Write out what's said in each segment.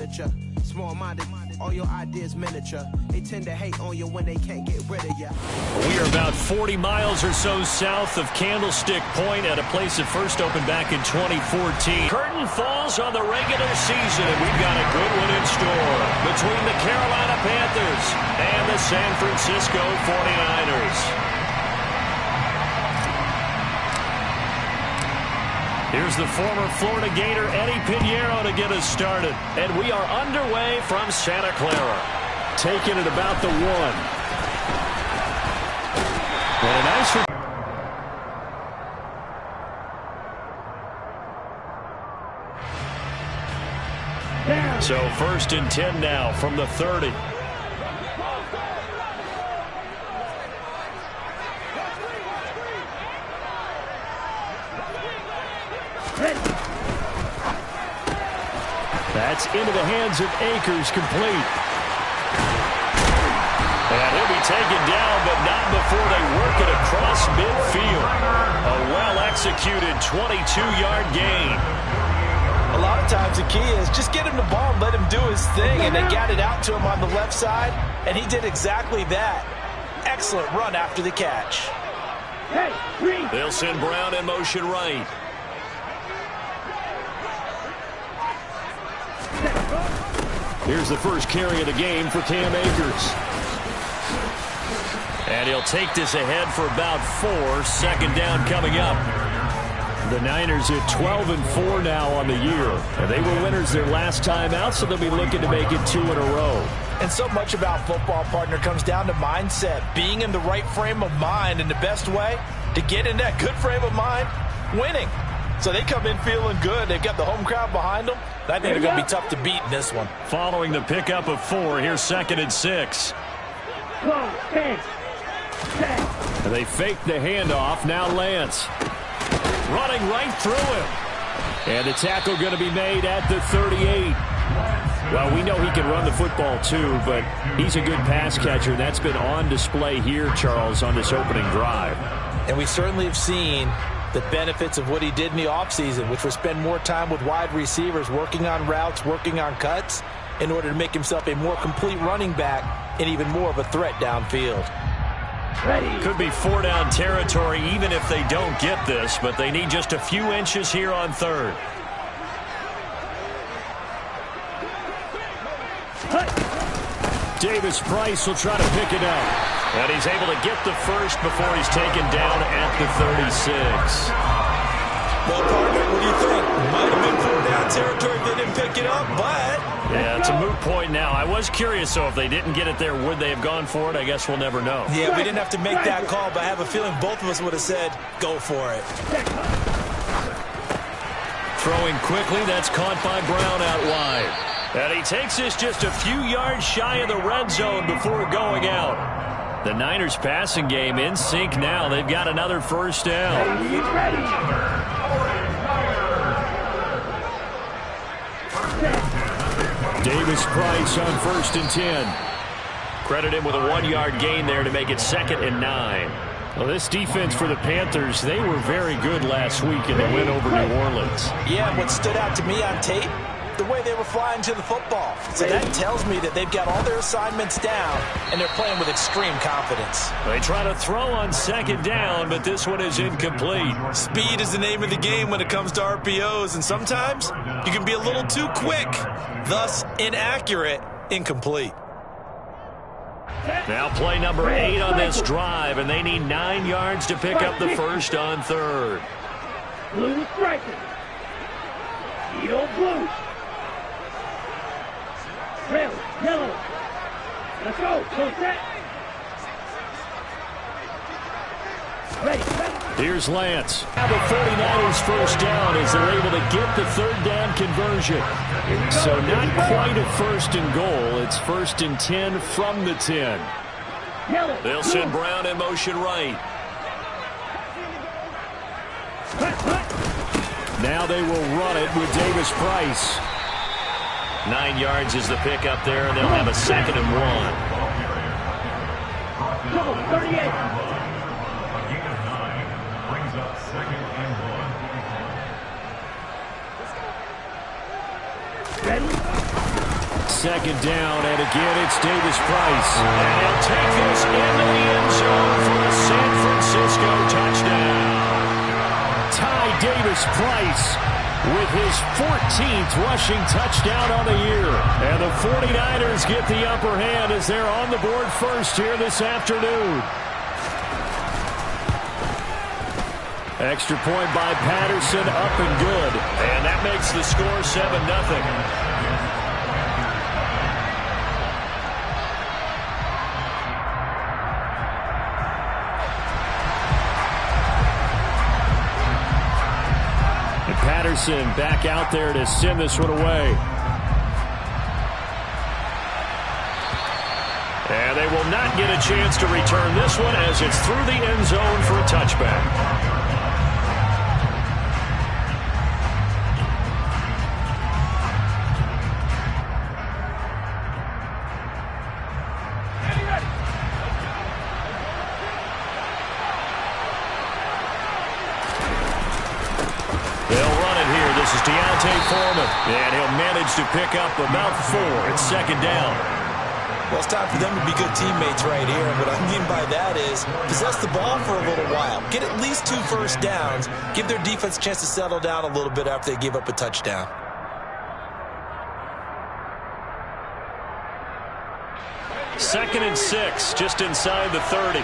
literature. Small-minded, all your ideas miniature. They tend to hate on you when they can't get rid of you. We are about 40 miles or so south of Candlestick Point at a place that first opened back in 2014. Curtain falls on the regular season, and we've got a good one in store between the Carolina Panthers and the San Francisco 49ers. Here's the former Florida Gator Eddie Pinheiro to get us started. And we are underway from Santa Clara. Taking it about the 1. And a nice... So 1st and 10 now from the 30. That's into the hands of Akers, complete. And he'll be taken down, but not before they work it across midfield. A well-executed 22-yard gain. A lot of times the key is just get him the ball and let him do his thing, and they got it out to him on the left side, and he did exactly that. Excellent run after the catch. They'll send Brown in motion right. Here's the first carry of the game for Cam Akers. And he'll take this ahead for about 4. 2nd down coming up. The Niners at 12-4 now on the year. And they were winners their last time out, so they'll be looking to make it 2 in a row. And so much about football, partner, comes down to mindset. Being in the right frame of mind, and the best way to get in that good frame of mind, winning. So they come in feeling good. They've got the home crowd behind them. I think they're going to be tough to beat in this one. Following the pickup of 4, here's 2nd and 6. And they fake the handoff. Now Lance running right through him. And the tackle going to be made at the 38. Well, we know he can run the football too, but he's a good pass catcher. And that's been on display here, Charles, on this opening drive. And we certainly have seen the benefits of what he did in the offseason, which was spend more time with wide receivers, working on routes, working on cuts, in order to make himself a more complete running back and even more of a threat downfield. Could be 4-down territory even if they don't get this, but they need just a few inches here on 3rd. Davis Price will try to pick it up. And he's able to get the first before he's taken down at the 36. Well, partner, what do you think? Might have been 4-down territory if they didn't pick it up, but... Yeah, it's a moot point now. I was curious, so if they didn't get it there, would they have gone for it? I guess we'll never know. Yeah, we didn't have to make that call, but I have a feeling both of us would have said, go for it. Throwing quickly, that's caught by Brown out wide. And he takes this just a few yards shy of the red zone before going out. The Niners passing game in sync now. They've got another 1st down. Davis Price on 1st and 10. Credit him with a 1-yard gain there to make it 2nd and 9. Well, this defense for the Panthers, they were very good last week in the win over New Orleans. Yeah, what stood out to me on tape, the way they were flying to the football. So that tells me that they've got all their assignments down, and they're playing with extreme confidence. They try to throw on 2nd down, but this one is incomplete. Speed is the name of the game when it comes to RPOs, and sometimes you can be a little too quick, thus inaccurate, incomplete. Now play number 8 on this drive, and they need 9 yards to pick up the first on 3rd. Blue striker. Yellow blue. Red, yellow. Let's go. Go set. Ready. Here's Lance. Now the 49ers first down as they're able to get the 3rd down conversion. So not quite a 1st and goal. It's 1st and 10 from the 10. They'll send Brown in motion right. Now they will run it with Davis Price. 9 yards is the pickup there, and they'll have a 2nd and 1. 38. Brings up 2nd and 1. Ready? second down, and again it's Davis Price. And he'll take this into the end zone for a San Francisco touchdown. Ty Davis Price with his 14th rushing touchdown on the year. And the 49ers get the upper hand as they're on the board first here this afternoon. Extra point by Patterson, up and good. And that makes the score 7-0. And Patterson back out there to send this one away. And they will not get a chance to return this one as it's through the end zone for a touchback. And he'll manage to pick up about 4. It's second down. Well, it's time for them to be good teammates right here. And what I mean by that is possess the ball for a little while. Get at least 2 first downs. Give their defense a chance to settle down a little bit after they give up a touchdown. Second and 6, just inside the 30.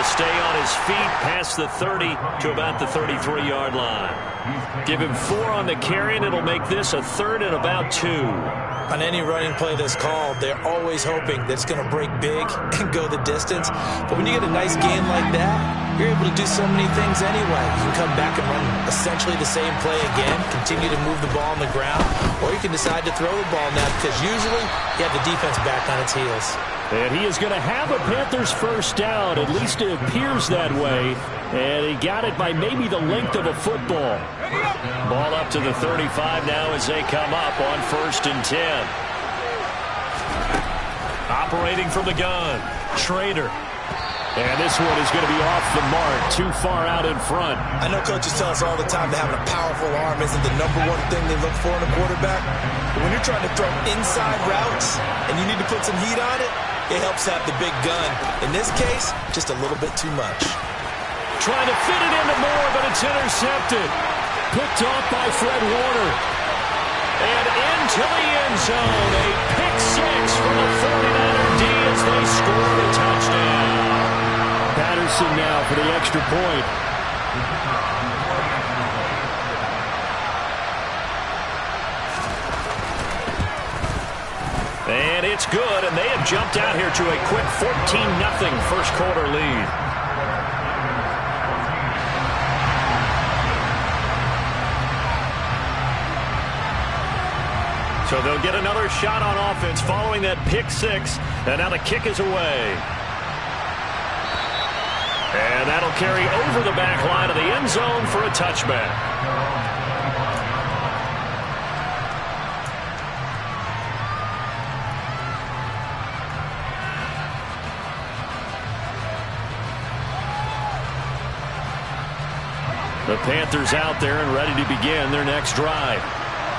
Stay on his feet past the 30 to about the 33-yard line. Give him 4 on the carry, and it'll make this a 3rd and about 2. On any running play that's called, they're always hoping that it's going to break big and go the distance. But when you get a nice gain like that, you're able to do so many things anyway. You can come back and run essentially the same play again, continue to move the ball on the ground, or you can decide to throw the ball now because usually you have the defense back on its heels. And he is going to have a Panthers first down. At least it appears that way. And he got it by maybe the length of a football. Ball up to the 35 now as they come up on 1st and 10. Operating from the gun, Schrader. And this one is going to be off the mark, too far out in front. I know coaches tell us all the time that having a powerful arm isn't the #1 thing they look for in a quarterback. But when you're trying to throw inside routes and you need to put some heat on it, it helps have the big gun. In this case, just a little bit too much. Trying to fit it into Moore, but it's intercepted. Picked off by Fred Warner. And into the end zone. A pick 6 for the 49er D as they score the touchdown. Patterson now for the extra point. And it's good, and they have jumped out here to a quick 14-0 first quarter lead. So they'll get another shot on offense following that pick 6, and now the kick is away. And that'll carry over the back line of the end zone for a touchback. The Panthers out there and ready to begin their next drive.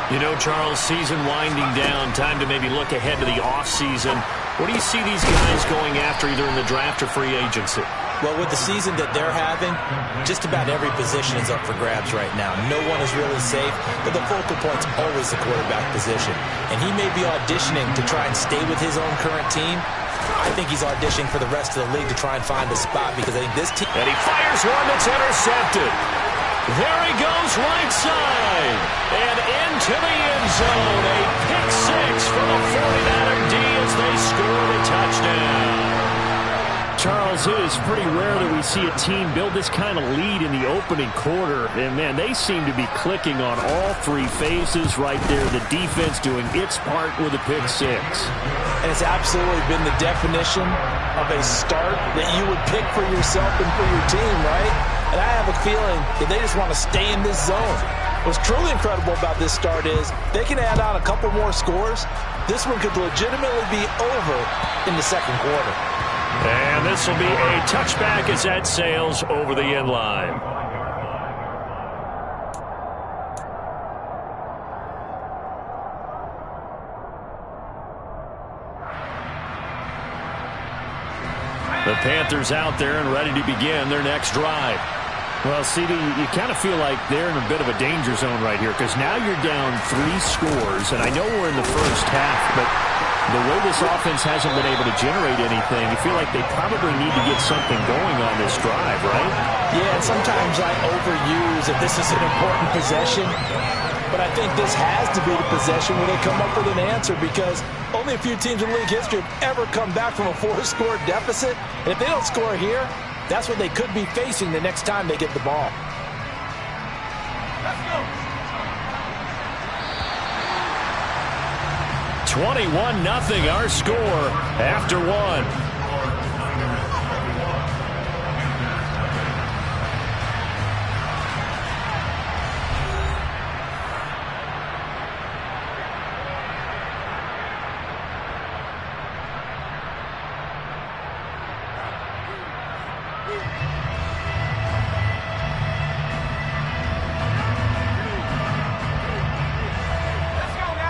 You know, Charles, season winding down, time to maybe look ahead to the offseason. What do you see these guys going after either in the draft or free agency? Well, with the season that they're having, just about every position is up for grabs right now. No one is really safe, but the focal point's always the quarterback position. And he may be auditioning to try and stay with his own current team. I think he's auditioning for the rest of the league to try and find a spot because I think this team... And he fires one that's intercepted. There he goes right side. And into the end zone. A pick 6 for the 49er D as they score the touchdown. Charles, it is pretty rare that we see a team build this kind of lead in the opening quarter. And, man, they seem to be clicking on all 3 phases right there. The defense doing its part with a pick 6. And it's absolutely been the definition of a start that you would pick for yourself and for your team, right? And I have a feeling that they just want to stay in this zone. What's truly incredible about this start is they can add on a couple more scores. This one could legitimately be over in the second quarter. And this will be a touchback as that sails over the end line. The Panthers out there and ready to begin their next drive. Well, CD, you kind of feel like they're in a bit of a danger zone right here because now you're down 3 scores, and I know we're in the first half, but the way this offense hasn't been able to generate anything, you feel like they probably need to get something going on this drive, right? Yeah, and sometimes I overuse if this is an important possession, but I think this has to be the possession where they come up with an answer because only a few teams in league history have ever come back from a 4-score deficit, and if they don't score here, that's what they could be facing the next time they get the ball. Let's go. 21-0 our score after 1.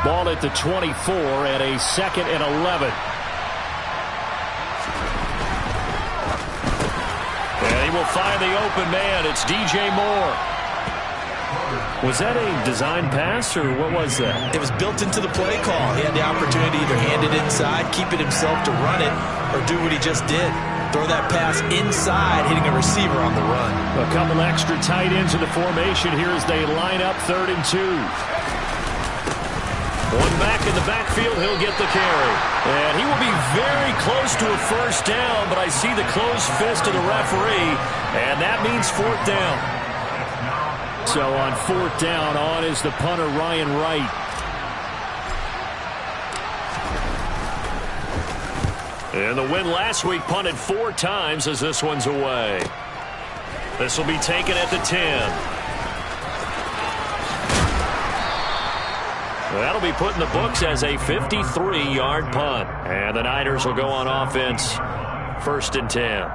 Ball at the 24 at a 2nd and 11. And he will find the open man. It's DJ Moore. Was that a design pass, or what was that? It was built into the play call. He had the opportunity to either hand it inside, keep it himself to run it, or do what he just did. Throw that pass inside, hitting a receiver on the run. A couple extra tight ends in the formation here as they line up 3rd and 2. One back in the backfield, he'll get the carry. And he will be very close to a first down, but I see the closed fist of the referee, and that means 4th down. So on 4th down, on is the punter, Ryan Wright. And the win last week punted 4 times as this one's away. This will be taken at the 10. That'll be put in the books as a 53-yard punt. And the Niners will go on offense, 1st and 10.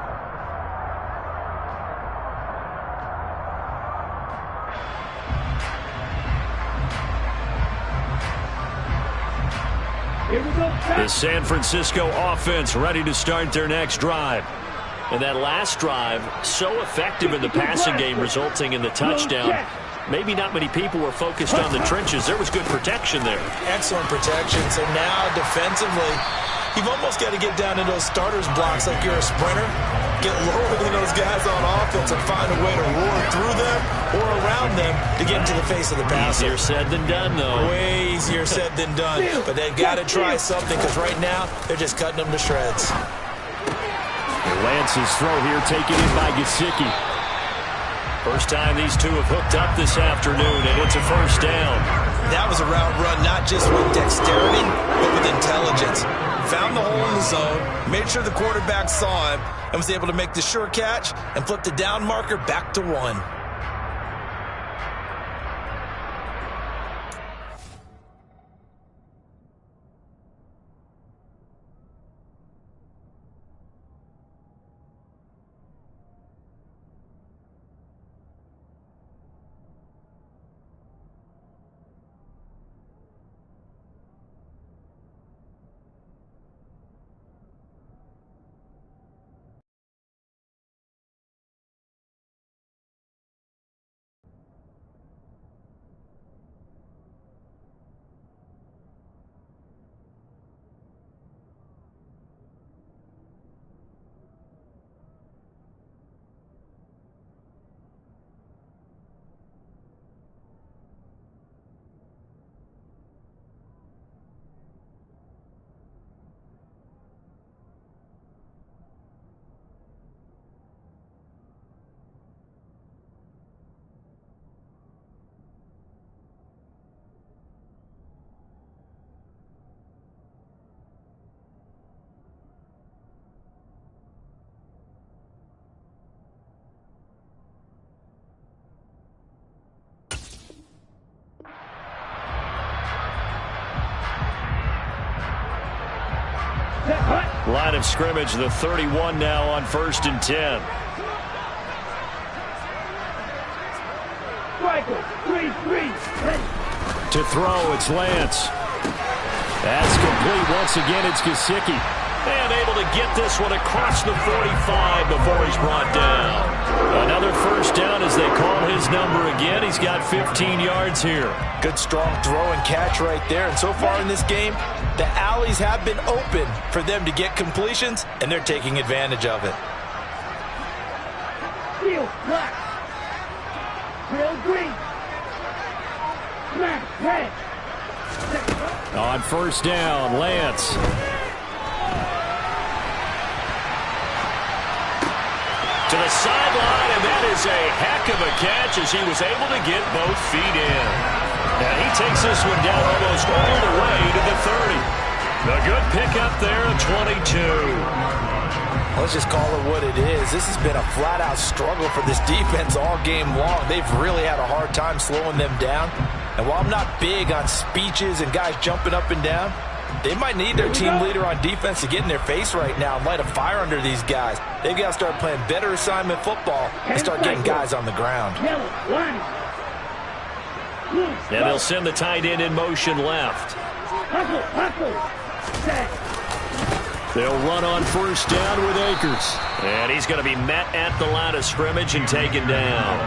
Here we go. The San Francisco offense ready to start their next drive. And that last drive, so effective in the passing game, resulting in the touchdown. Maybe not many people were focused on the trenches. There was good protection there. Excellent protection. So now defensively, you've almost got to get down into those starters blocks like you're a sprinter. Get lower than those guys on offense and find a way to roar through them or around them to get into the face of the passer. Easier said than done, though. Way easier said than done. But they've got to try something because right now they're just cutting them to shreds. Lance's throw here taken in by Gesicki. First time these two have hooked up this afternoon, and it's a first down. That was a route run, not just with dexterity, but with intelligence. Found the hole in the zone, made sure the quarterback saw him, and was able to make the sure catch and flip the down marker back to 1. Line of scrimmage, the 31 now on 1st and 10. To throw, it's Lance. That's complete once again. It's Gesicki. And able to get this one across the 45 before he's brought down. Another first down as they call his number again. He's got 15 yards here. Good strong throw and catch right there. And so far in this game, the alleys have been open for them to get completions, and they're taking advantage of it. Field black. Trail green. Black red. On first down, Lance. To the sideline, and that is a heck of a catch as he was able to get both feet in. And he takes this one down almost all the way to the 30. A good pickup there at 22. Let's just call it what it is. This has been a flat-out struggle for this defense all game long. They've really had a hard time slowing them down. And while I'm not big on speeches and guys jumping up and down, they might need their team leader on defense to get in their face right now and light a fire under these guys. They've got to start playing better assignment football and start getting guys on the ground. And they'll send the tight end in motion left. They'll run on first down with Akers. And he's going to be met at the line of scrimmage and taken down.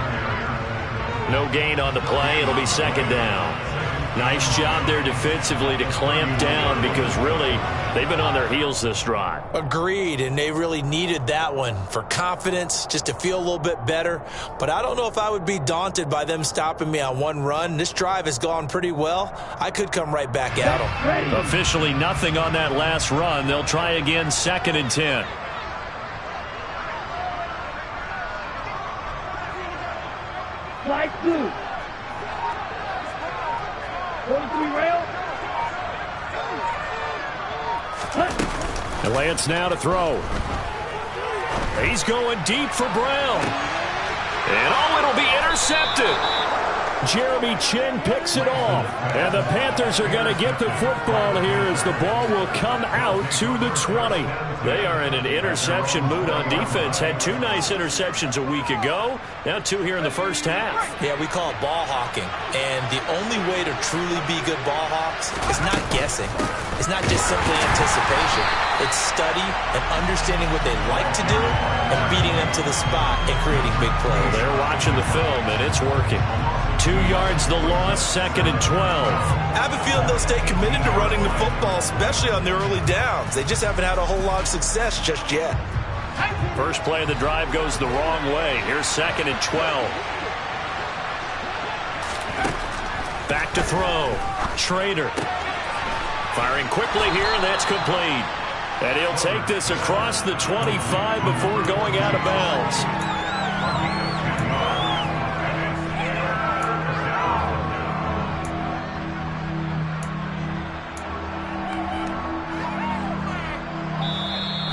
No gain on the play. It'll be second down. Nice job there defensively to clamp down because really they've been on their heels this drive. Agreed, and they really needed that one for confidence, just to feel a little bit better. But I don't know if I would be daunted by them stopping me on one run. This drive has gone pretty well. I could come right back at them. Officially nothing on that last run. They'll try again, 2nd and 10. Light blue. 43 rail. And Lance now to throw. He's going deep for Brown. And it'll be intercepted. Jeremy Chin picks it off. And the Panthers are going to get the football here as the ball will come out to the 20. They are in an interception mood on defense. Had 2 nice interceptions a week ago. Now 2 here in the first half. Yeah, we call it ball hawking. And the only way to truly be good ball hawks is not guessing. It's not just simply anticipation. It's study and understanding what they like to do and beating them to the spot and creating big plays. They're watching the film, and it's working. 2 yards the loss, 2nd and 12. I have a feeling they'll stay committed to running the football, especially on their early downs. They just haven't had a whole lot of success just yet. First play of the drive goes the wrong way. Here's 2nd and 12. Back to throw. Schrader. Firing quickly here, and that's complete. And he'll take this across the 25 before going out of bounds.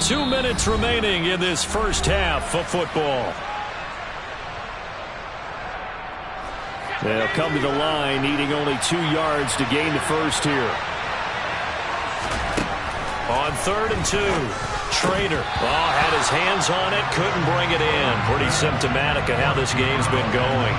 Two minutes remaining in this first half of football. They'll come to the line, needing only 2 yards to gain the first here. On 3rd and 2, Schrader. Had his hands on it, couldn't bring it in. Pretty symptomatic of how this game's been going.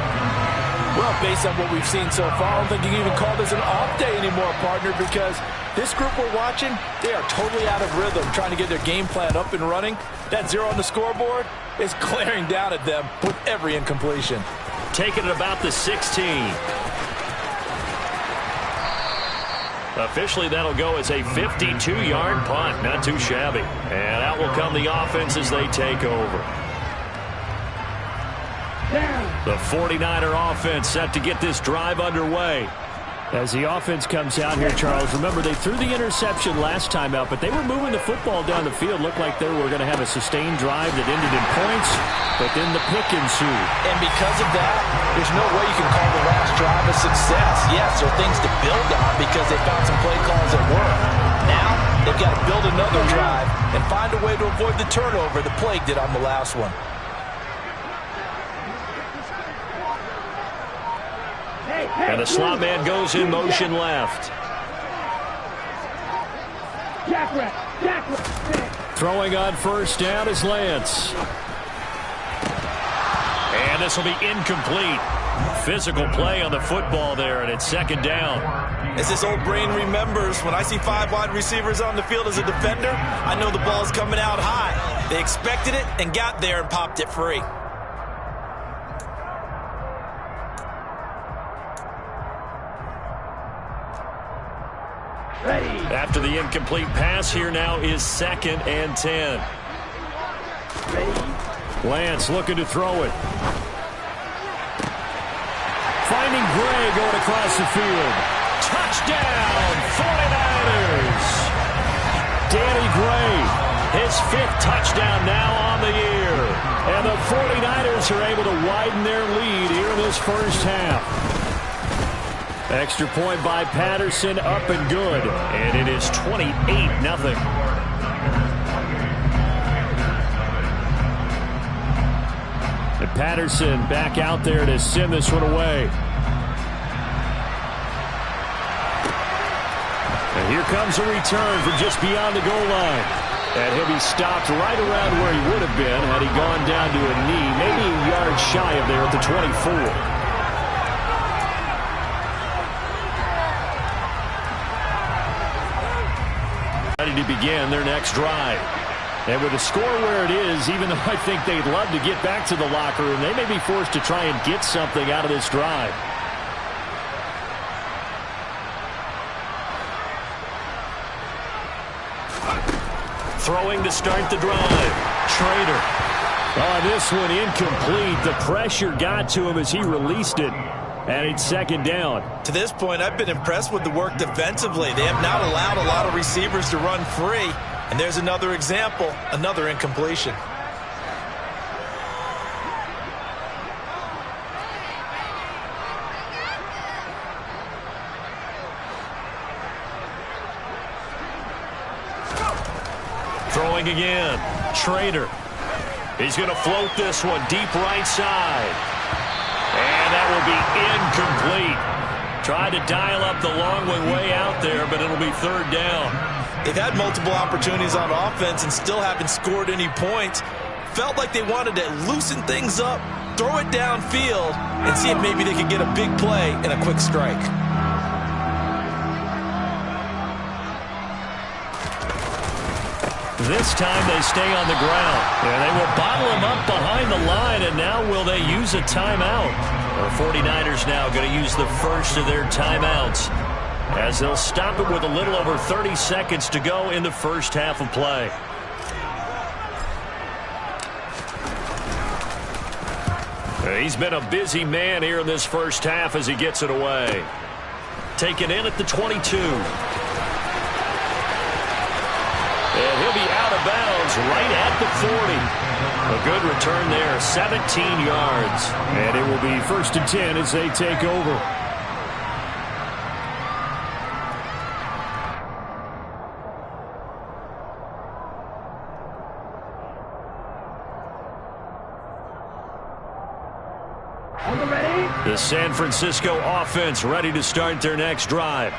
Well, based on what we've seen so far, I don't think you can even call this an off day anymore, partner, because this group we're watching, they are totally out of rhythm, trying to get their game plan up and running. That 0 on the scoreboard is glaring down at them with every incompletion. Taking it about the 16. Officially, that'll go as a 52-yard punt. Not too shabby. And out will come the offense as they take over. The 49er offense set to get this drive underway. As the offense comes out here, Charles, remember they threw the interception last time out, but they were moving the football down the field. Looked like they were going to have a sustained drive that ended in points, but then the pick ensued. And because of that, there's no way you can call the last drive a success. Yes, there are things to build on because they found some play calls that work. Now, they've got to build another drive and find a way to avoid the turnover the plague did on the last one. And the slot man goes in motion left. Throwing on first down is Lance. And this will be incomplete. Physical play on the football there, and it's second down. As this old brain remembers, when I see 5 wide receivers on the field as a defender, I know the ball is coming out high. They expected it and got there and popped it free. Ready. After the incomplete pass, here now is 2nd and 10. Ready. Lance looking to throw it. Finding Gray going across the field. Touchdown, 49ers! Danny Gray, his 5th touchdown now on the year. And the 49ers are able to widen their lead here in this first half. Extra point by Patterson, up and good. And it is 28-0. And Patterson back out there to send this one away. And here comes a return from just beyond the goal line. And he'll be stopped right around where he would have been had he gone down to a knee, maybe a yard shy of there at the 24. Ready to begin their next drive. And with the score where it is, even though I think they'd love to get back to the locker room, they may be forced to try and get something out of this drive. Throwing to start the drive. Schrader. Oh, this one incomplete. The pressure got to him as he released it. And it's second down. To this point, I've been impressed with the work defensively. They have not allowed a lot of receivers to run free. And there's another example, another incompletion. Throwing again. Schrader. He's going to float this one deep right side. And that will be incomplete. Tried to dial up the long one way out there, but it'll be third down. They've had multiple opportunities on offense and still haven't scored any points. Felt like they wanted to loosen things up, throw it downfield, and see if maybe they could get a big play and a quick strike. This time they stay on the ground. And they will bottle him up behind the line, and now will they use a timeout? The 49ers now going to use the first of their timeouts as they'll stop it with a little over 30 seconds to go in the first half of play. He's been a busy man here in this first half as he gets it away. Taken in at the 22. And he'll be out of bounds right at the 40. A good return there, 17 yards. And it will be 1st and 10 as they take over. The San Francisco offense ready to start their next drive.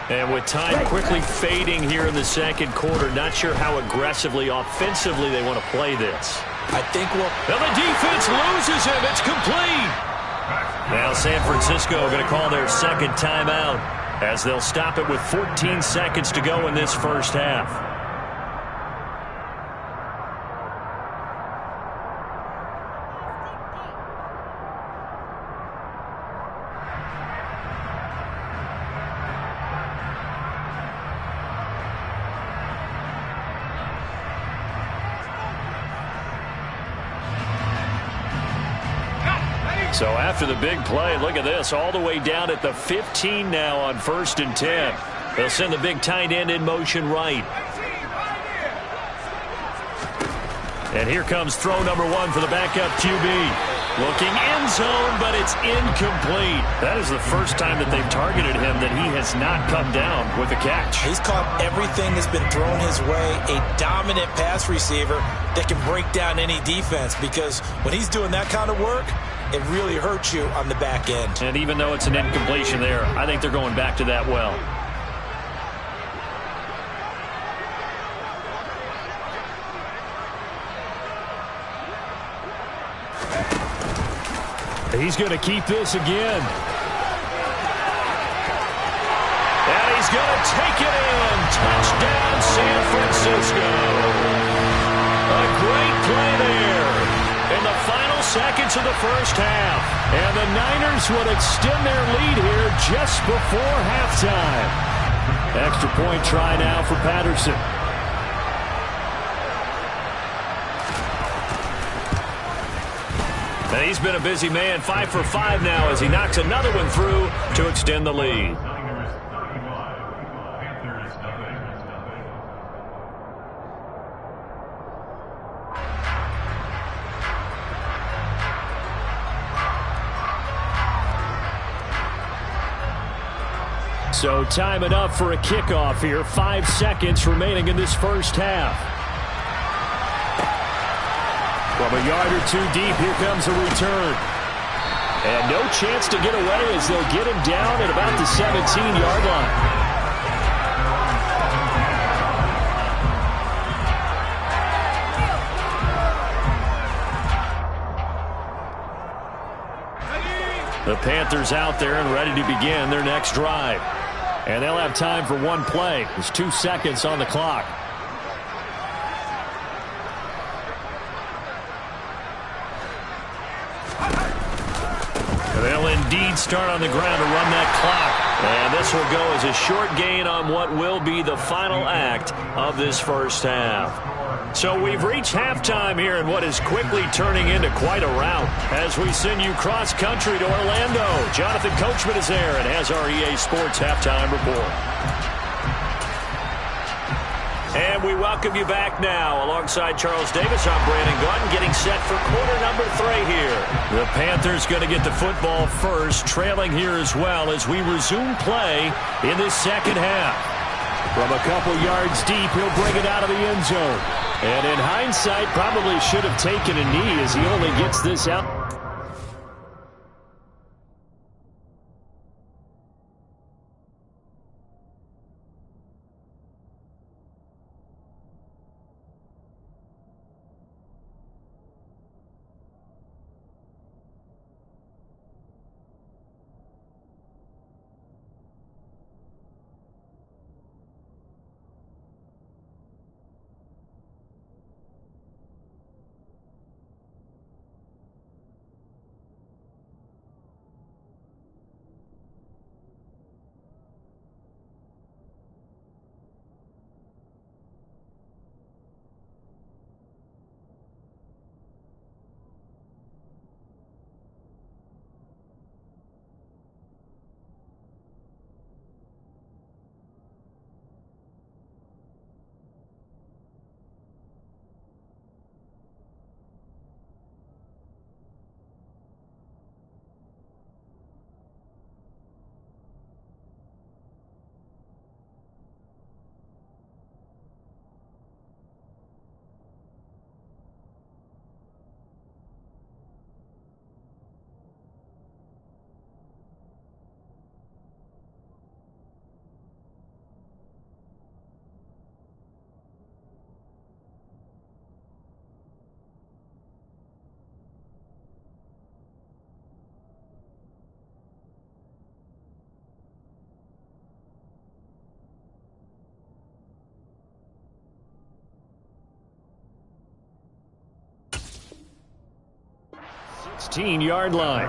And with time quickly fading here in the second quarter, not sure how aggressively, offensively they want to play this. I think we'll... Now the defense loses him. It's complete. Now San Francisco going to call their second timeout as they'll stop it with 14 seconds to go in this first half. So after the big play, look at this, all the way down at the 15 now on 1st and 10. They'll send the big tight end in motion right. And here comes throw number 1 for the backup QB. Looking end zone, but it's incomplete. That is the first time that they've targeted him that he has not come down with a catch. He's caught everything that's been thrown his way. A dominant pass receiver that can break down any defense, because when he's doing that kind of work, it really hurts you on the back end. And even though it's an incompletion there, I think they're going back to that well. He's going to keep this again. And he's going to take it in. Touchdown, San Francisco. A great play there in the final seconds of the first half. And the Niners would extend their lead here just before halftime. Extra point try now for Patterson. And he's been a busy man, 5 for 5 now as he knocks another one through to extend the lead. So time enough for a kickoff here. 5 seconds remaining in this first half. From a yard or two deep, here comes a return. And no chance to get away as they'll get him down at about the 17-yard line. The Panthers out there and ready to begin their next drive. And they'll have time for one play. There's 2 seconds on the clock. They'll indeed start on the ground to run that clock. And this will go as a short gain on what will be the final act of this first half. So we've reached halftime here in what is quickly turning into quite a rout as we send you cross-country to Orlando. Jonathan Coachman is there and has our EA Sports halftime report. And we welcome you back now. Alongside Charles Davis, I'm Brandon Gunn, getting set for quarter number 3 here. The Panthers going to get the football first, trailing here as well as we resume play in this second half. From a couple yards deep, he'll bring it out of the end zone. And in hindsight, probably should have taken a knee as he only gets this out. Yard line.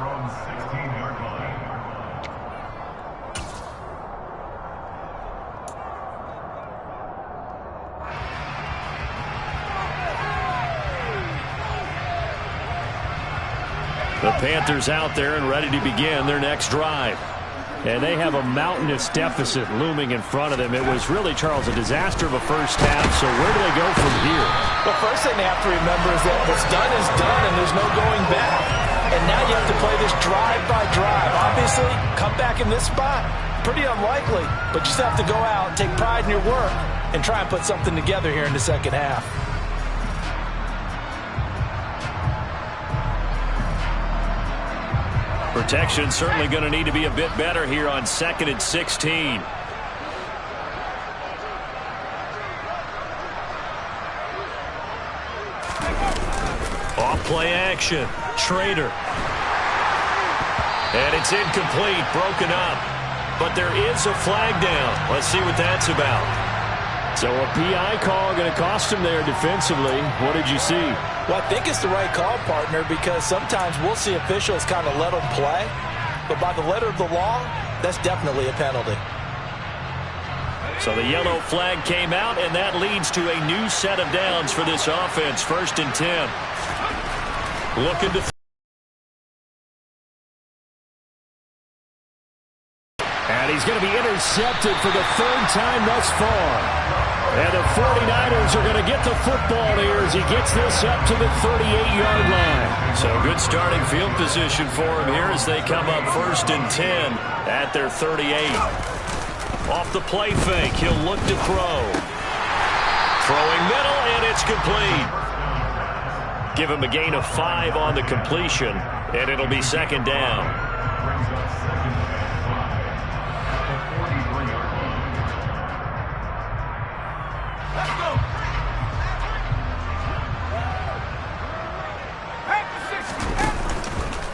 The Panthers out there and ready to begin their next drive. And they have a mountainous deficit looming in front of them. It was really, Charles, a disaster of a first half. So where do they go from here? The first thing they have to remember is that what's done is done and there's no going back. And now you have to play this drive by drive. Obviously, come back in this spot, pretty unlikely. But you just have to go out, take pride in your work, and try and put something together here in the second half. Protection certainly going to need to be a bit better here on 2nd and 16. Off play action. Trader. And it's incomplete, broken up. But there is a flag down. Let's see what that's about. So a PI call going to cost him there defensively. What did you see? Well, I think it's the right call, partner, because sometimes we'll see officials kind of let them play. But by the letter of the law, that's definitely a penalty. So the yellow flag came out, and that leads to a new set of downs for this offense. 1st and 10. Looking to... And he's going to be intercepted for the 3rd time thus far. And the 49ers are going to get the football here as he gets this up to the 38-yard line. So good starting field position for him here as they come up 1st and 10 at their 38. Off the play fake, he'll look to throw. Throwing middle, and it's complete. Give him a gain of 5 on the completion, and it'll be 2nd down.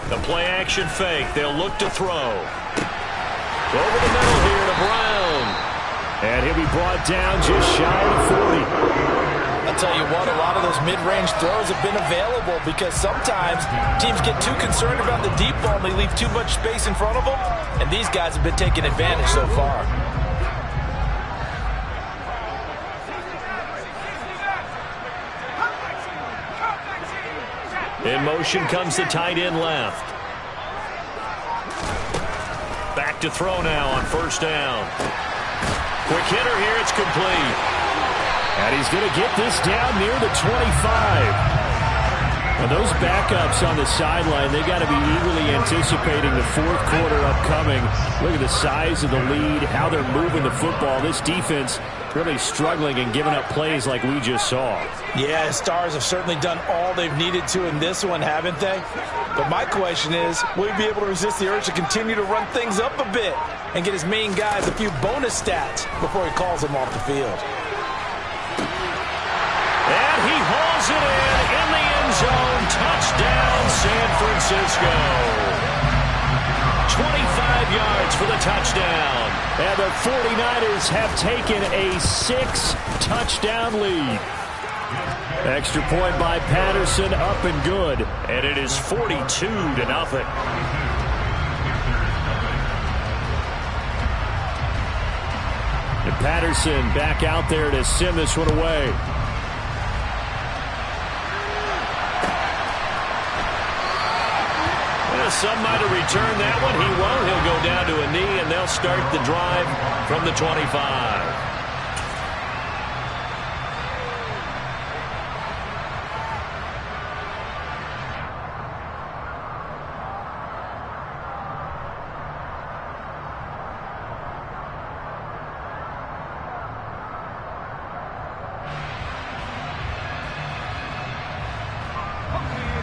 The play-action fake. They'll look to throw. Over the middle here to Brown. And he'll be brought down just shy of 40. I'll tell you what, a lot of those mid-range throws have been available because sometimes teams get too concerned about the deep ball and they leave too much space in front of them. And these guys have been taking advantage so far. In motion comes the tight end left. Back to throw now on 1st down. Quick hitter here, it's complete. And he's going to get this down near the 25. Well, those backups on the sideline, they got to be eagerly anticipating the 4th quarter upcoming. Look at the size of the lead, how they're moving the football. This defense really struggling and giving up plays like we just saw. Yeah, Stars have certainly done all they've needed to in this one, haven't they? But my question is, will he be able to resist the urge to continue to run things up a bit and get his main guys a few bonus stats before he calls them off the field? And he hauls it in the end zone. Touchdown, San Francisco. 25 yards for the touchdown. And the 49ers have taken a 6-touchdown lead. Extra point by Patterson, up and good. And it is 42-0. And Patterson back out there to send this one away. Some might have returned that one. He won't. He'll go down to a knee, and they'll start the drive from the 25.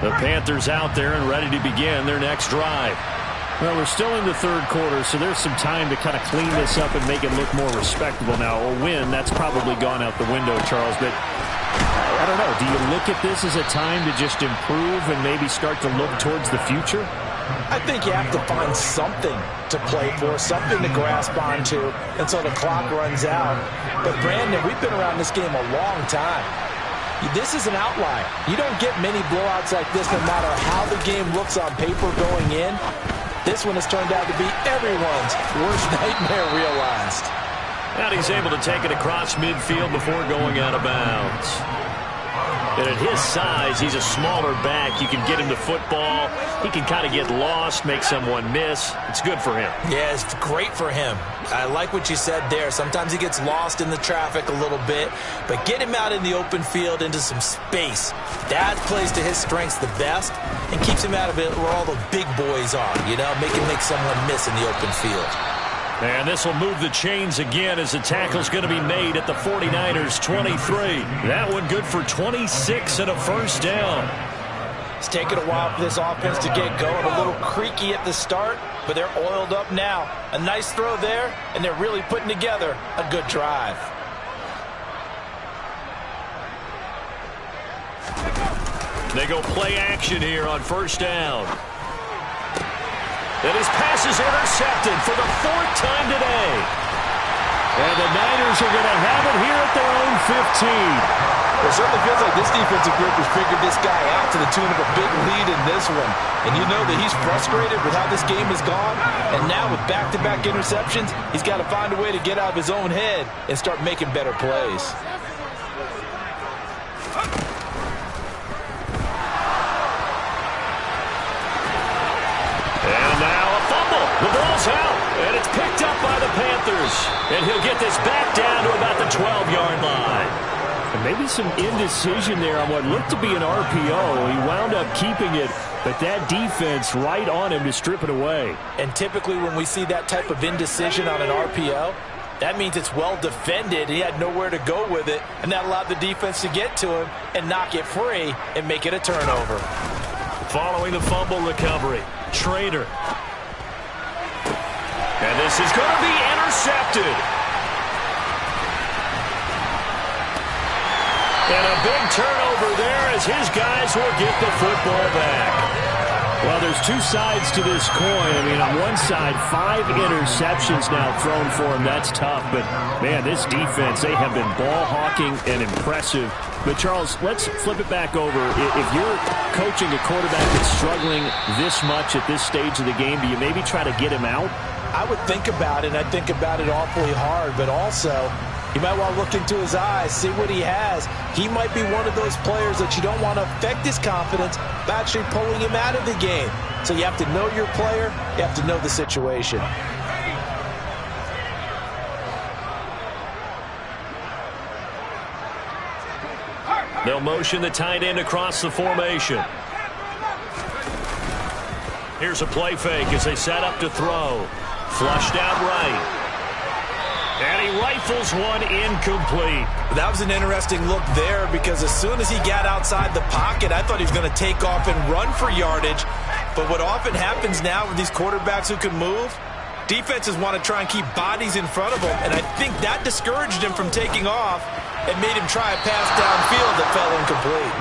The Panthers out there and ready to begin their next drive. Well, we're still in the 3rd quarter, so there's some time to kind of clean this up and make it look more respectable. Now, a win, that's probably gone out the window, Charles, but I don't know. Do you look at this as a time to just improve and maybe start to look towards the future? I think you have to find something to play for, something to grasp onto until the clock runs out. But, Brandon, we've been around this game a long time. This is an outlier. You don't get many blowouts like this no matter how the game looks on paper going in. This one has turned out to be everyone's worst nightmare realized. And he's able to take it across midfield before going out of bounds. And at his size, he's a smaller back. You can get him the football. He can kind of get lost, make someone miss. It's good for him. Yeah, it's great for him. I like what you said there. Sometimes he gets lost in the traffic a little bit, but get him out in the open field into some space. That plays to his strengths the best and keeps him out of it where all the big boys are, you know, make someone miss in the open field. And this will move the chains again as the tackle's going to be made at the 49ers 23. That one good for 26 and a first down. It's taken a while for this offense to get going. A little creaky at the start, but they're oiled up now. A nice throw there, and they're really putting together a good drive. They go play action here on first down. And his pass is intercepted for the 4th time today. And the Niners are going to have it here at their own 15. It certainly feels like this defensive group has figured this guy out to the tune of a big lead in this one. And you know that he's frustrated with how this game has gone. And now with back-to-back interceptions, he's got to find a way to get out of his own head and start making better plays. And now a fumble. The ball's out, and it's picked up by the Panthers. And he'll get this back down to about the 12-yard line. And maybe some indecision there on what looked to be an RPO. He wound up keeping it, but that defense right on him to strip it away. And typically when we see that type of indecision on an RPO, that means it's well defended. He had nowhere to go with it, and that allowed the defense to get to him and knock it free and make it a turnover. Following the fumble recovery, Trader. And this is going to be intercepted. And a big turnover there as his guys will get the football back. Well, there's two sides to this coin. I mean, on one side, 5 interceptions now thrown for him. That's tough. But, man, this defense, they have been ball hawking and impressive. But, Charles, let's flip it back over. If you're coaching a quarterback that's struggling this much at this stage of the game, do you maybe try to get him out? I would think about it, and I think about it awfully hard. But also, you might want to look into his eyes, see what he has. He might be one of those players that you don't want to affect his confidence by actually pulling him out of the game. So you have to know your player. You have to know the situation. They'll motion the tight end across the formation. Here's a play fake as they set up to throw. Flushed out right. And he rifles one incomplete. That was an interesting look there because as soon as he got outside the pocket, I thought he was going to take off and run for yardage. But what often happens now with these quarterbacks who can move, defenses want to try and keep bodies in front of them. And I think that discouraged him from taking off and made him try a pass downfield that fell incomplete.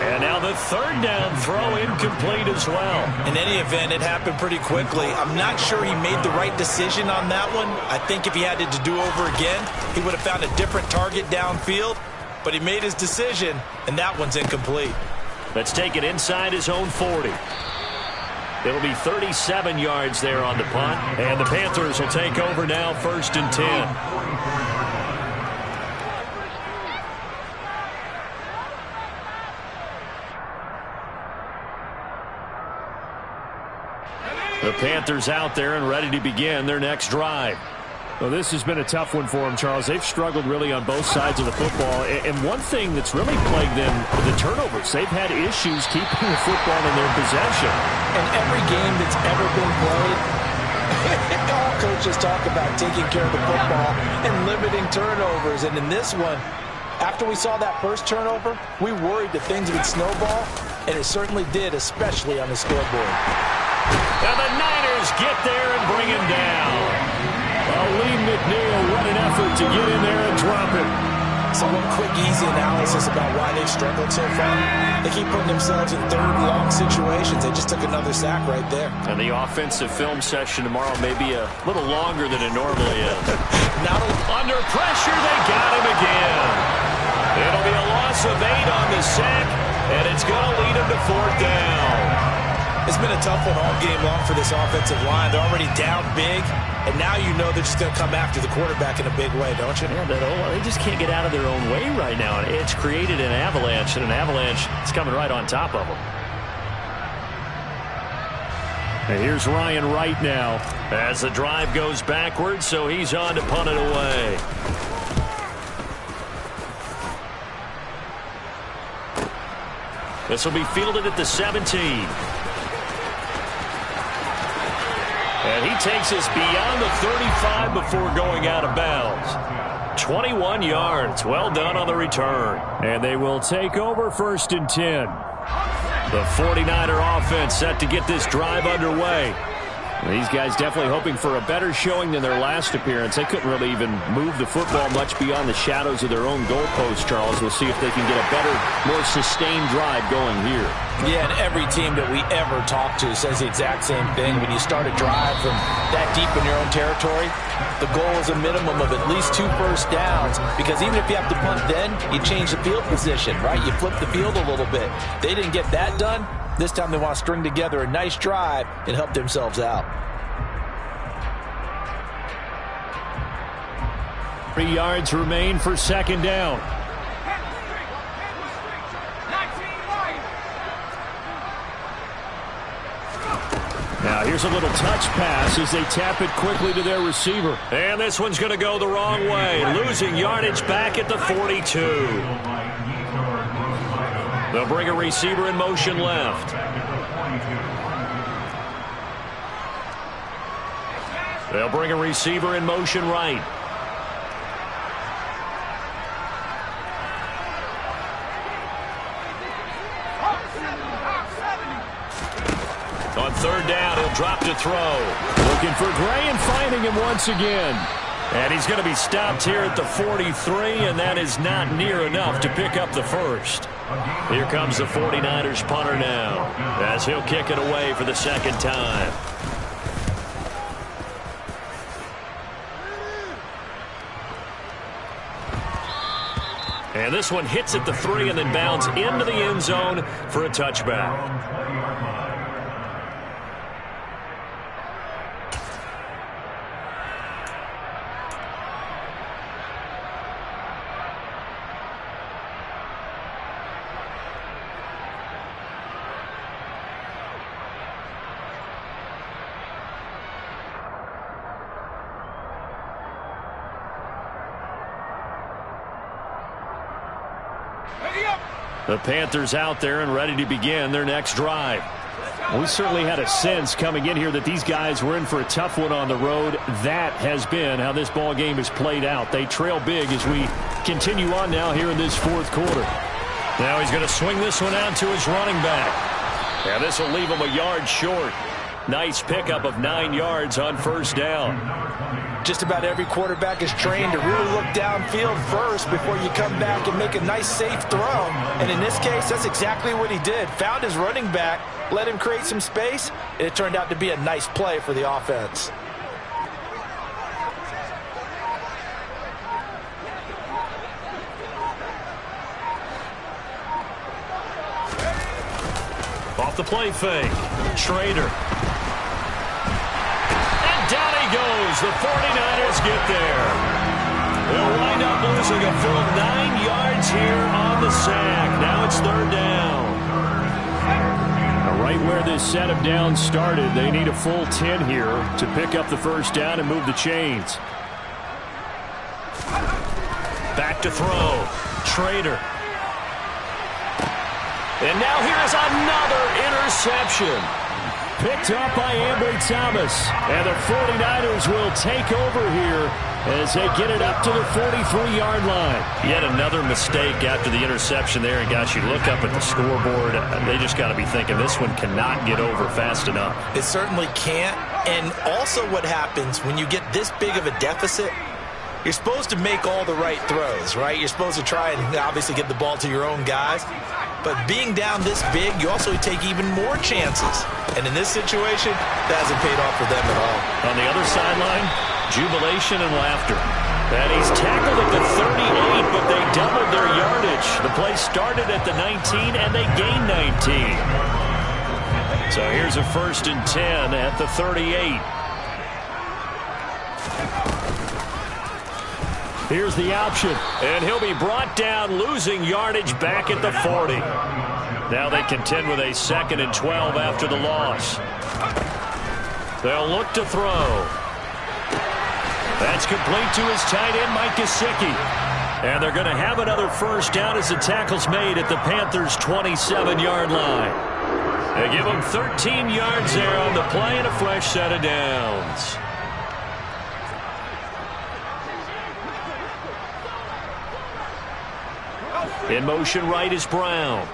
And now the 3rd down throw incomplete as well. In any event, it happened pretty quickly. I'm not sure he made the right decision on that one. I think if he had to do over again, he would have found a different target downfield. But he made his decision, and that one's incomplete. Let's take it inside his own 40. It'll be 37 yards there on the punt. And the Panthers will take over now, 1st and 10. The Panthers out there and ready to begin their next drive. Well, this has been a tough one for them, Charles. They've struggled really on both sides of the football. And one thing that's really plagued them, the turnovers. They've had issues keeping the football in their possession. And every game that's ever been played, all coaches talk about taking care of the football and limiting turnovers. And in this one, after we saw that first turnover, we worried that things would snowball, and it certainly did, especially on the scoreboard. And the Niners get there and bring him down. Lee McNeil, what an effort to get in there and drop it. So one quick, easy analysis about why they've struggled so far. They keep putting themselves in 3rd and long situations. They just took another sack right there. And the offensive film session tomorrow may be a little longer than it normally is. Now under pressure, they got him again. It'll be a loss of 8 on the sack, and it's going to lead them to 4th down. It's been a tough one all game long for this offensive line. They're already down big, and now you know they're just going to come after the quarterback in a big way, don't you? Yeah, they just can't get out of their own way right now. It's created an avalanche, and an avalanche is coming right on top of them. And here's Ryan Wright now as the drive goes backwards, so he's on to punt it away. This will be fielded at the 17. And he takes us beyond the 35 before going out of bounds. 21 yards. Well done on the return. And they will take over 1st and 10. The 49er offense set to get this drive underway. These guys definitely hoping for a better showing than their last appearance. They couldn't really even move the football much beyond the shadows of their own goalpost, Charles. We'll see if they can get a better, more sustained drive going here. Yeah, and every team that we ever talk to says the exact same thing. When you start a drive from that deep in your own territory, the goal is a minimum of at least 2 first downs, because even if you have to punt then, you change the field position, right? You flip the field a little bit. They didn't get that done. This time they want to string together a nice drive and help themselves out. 3 yards remain for second down. Now here's a little touch pass as they tap it quickly to their receiver. And this one's going to go the wrong way. Losing yardage back at the 42. They'll bring a receiver in motion left. They'll bring a receiver in motion right. On third down, he'll drop to throw. Looking for Gray and finding him once again. And he's going to be stopped here at the 43, and that is not near enough to pick up the first. Here comes the 49ers punter now, as he'll kick it away for the second time. And this one hits at the 3 and then bounds into the end zone for a touchback. The Panthers out there and ready to begin their next drive. We certainly had a sense coming in here that these guys were in for a tough one on the road. That has been how this ball game has played out. They trail big as we continue on now here in this fourth quarter. Now he's going to swing this one out to his running back. Yeah, this will leave him a yard short. Nice pickup of 9 yards on first down. Just about every quarterback is trained to really look downfield first before you come back and make a nice, safe throw. And in this case, that's exactly what he did. Found his running back, let him create some space, and it turned out to be a nice play for the offense. Off the play fake. Schrader. Down he goes. The 49ers get there. They'll wind up losing a full 9 yards here on the sack. Now it's third down. Now right where this set of downs started, they need a full 10 here to pick up the first down and move the chains. Back to throw. Schrader. And now here's another interception. Picked up by Ambry Thomas. And the 49ers will take over here as they get it up to the 43-yard line. Yet another mistake after the interception there. And, gosh, you look up at the scoreboard, they just got to be thinking this one cannot get over fast enough. It certainly can't. And also what happens when you get this big of a deficit, you're supposed to make all the right throws, right? You're supposed to try and obviously get the ball to your own guys. But being down this big, you also take even more chances. And in this situation, that hasn't paid off for them at all. On the other sideline, jubilation and laughter. And he's tackled at the 38, but they doubled their yardage. The play started at the 19, and they gained 19. So here's a 1st and 10 at the 38. Here's the option, and he'll be brought down, losing yardage back at the 40. Now they contend with a 2nd and 12 after the loss. They'll look to throw. That's complete to his tight end, Mike Gesicki. And they're going to have another first down as the tackle's made at the Panthers' 27-yard line. They give them 13 yards there on the play and a fresh set of downs. In motion right is Brown.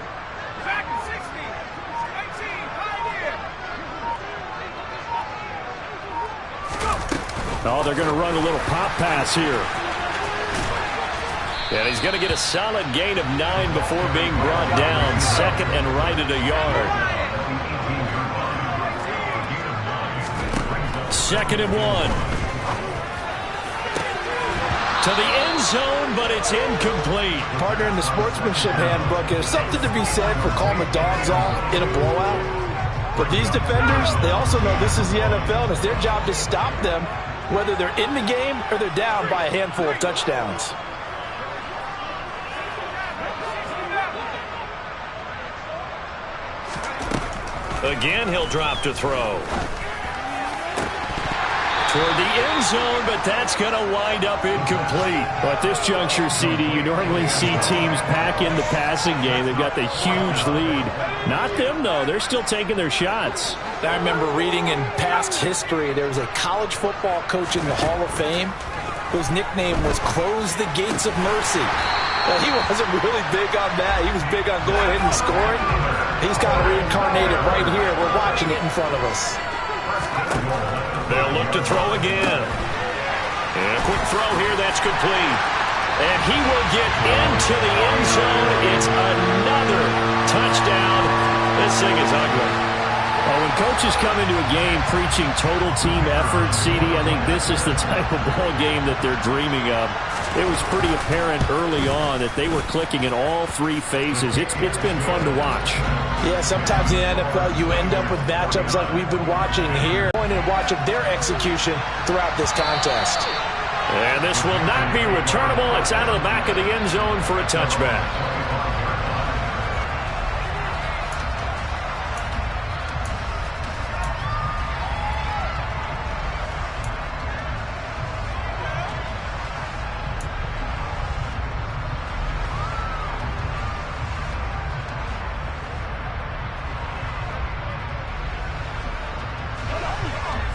Oh, they're going to run a little pop pass here. And he's going to get a solid gain of 9 before being brought down. Second and right at a yard. Second and 1. To the end zone, but it's incomplete. Partner, in the sportsmanship handbook, there's something to be said for calling the dogs off in a blowout. But these defenders, they also know this is the NFL, and it's their job to stop them, whether they're in the game or they're down by a handful of touchdowns. Again, he'll drop to throw. Toward the end zone, but that's going to wind up incomplete. Well, at this juncture, CD, you normally see teams pack in the passing game. They've got the huge lead. Not them, though. They're still taking their shots. I remember reading in past history, there was a college football coach in the Hall of Fame whose nickname was Close the Gates of Mercy. Well, he wasn't really big on that. He was big on going ahead and scoring. He's kind of reincarnated right here. We're watching it in front of us. They'll look to throw again. And a quick throw here. That's complete. And he will get into the end zone. It's another touchdown. This thing is ugly. Well, when coaches come into a game preaching total team effort, CD, I think this is the type of ball game that they're dreaming of. It was pretty apparent early on that they were clicking in all 3 phases. It's been fun to watch. Yeah, sometimes in the NFL you end up with matchups like we've been watching here. Going and watching their execution throughout this contest. And this will not be returnable. It's out of the back of the end zone for a touchback.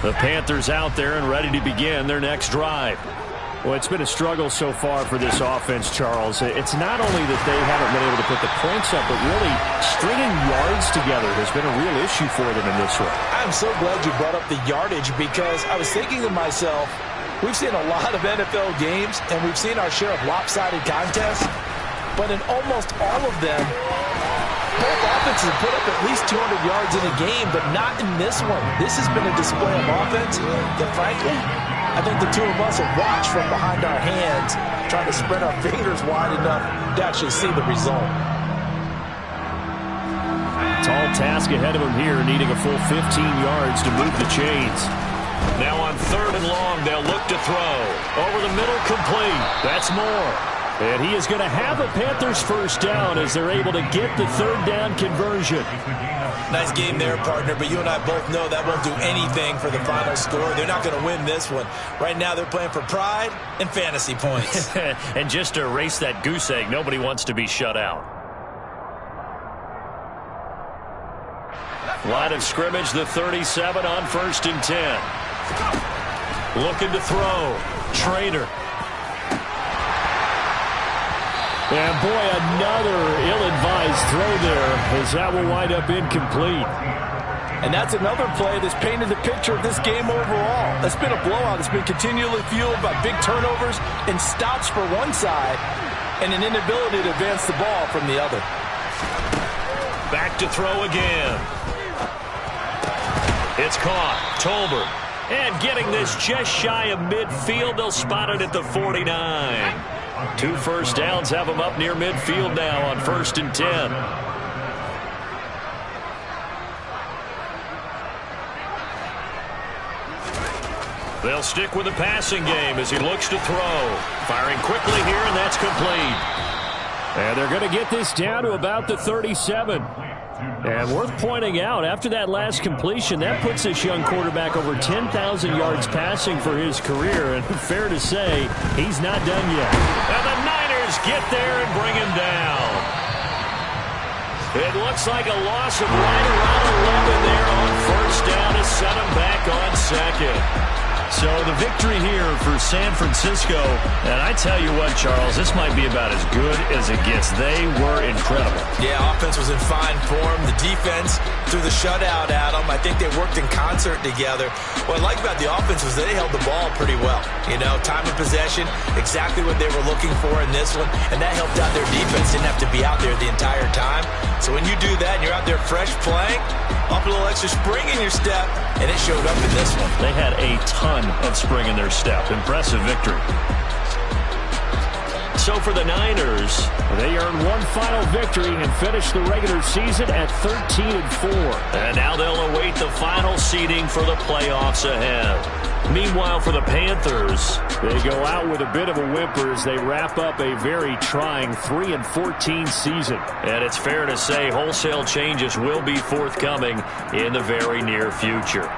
The Panthers out there and ready to begin their next drive. Well, it's been a struggle so far for this offense, Charles. It's not only that they haven't been able to put the points up, but really stringing yards together has been a real issue for them in this one. I'm so glad you brought up the yardage because I was thinking to myself, we've seen a lot of NFL games and we've seen our share of lopsided contests, but in almost all of them, both offenses have put up at least 200 yards in a game, but not in this one. This has been a display of offense that, frankly, I think the two of us have watched from behind our hands, trying to spread our fingers wide enough to actually see the result. Tall task ahead of him here, needing a full 15 yards to move the chains. Now on 3rd and long, they'll look to throw. Over the middle, complete. That's more. And he is going to have a Panthers first down as they're able to get the 3rd down conversion. Nice game there, partner, but you and I both know that won't do anything for the final score. They're not going to win this one. Right now they're playing for pride and fantasy points. And just to erase that goose egg, nobody wants to be shut out. Line of scrimmage, the 37 on 1st and 10. Looking to throw. Trader. And, boy, another ill-advised throw there as that will wind up incomplete. And that's another play that's painted the picture of this game overall. It's been a blowout. It's been continually fueled by big turnovers and stops for one side and an inability to advance the ball from the other. Back to throw again. It's caught. Tolbert. And getting this just shy of midfield. They'll spot it at the 49. 2 first downs have them up near midfield now on 1st and 10. They'll stick with the passing game as he looks to throw. Firing quickly here, and that's complete. And they're going to get this down to about the 37. And worth pointing out, after that last completion, that puts this young quarterback over 10,000 yards passing for his career. And fair to say, he's not done yet. And the Niners get there and bring him down. It looks like a loss of right around 11 there on 1st down to set him back on 2nd. So the victory here for San Francisco. And I tell you what, Charles, this might be about as good as it gets. They were incredible. Yeah, offense was in fine form. The defense threw the shutout at them. I think they worked in concert together. What I like about the offense was they held the ball pretty well. You know, time of possession, exactly what they were looking for in this one. And that helped out their defense. Didn't have to be out there the entire time. So when you do that and you're out there fresh playing, up a little extra spring in your step, and it showed up in this one. They had a ton of spring in their step. Impressive victory. So for the Niners, they earned one final victory and finished the regular season at 13-4. And now they'll await the final seeding for the playoffs ahead. Meanwhile, for the Panthers, they go out with a bit of a whimper as they wrap up a very trying 3-14 season. And it's fair to say wholesale changes will be forthcoming in the very near future.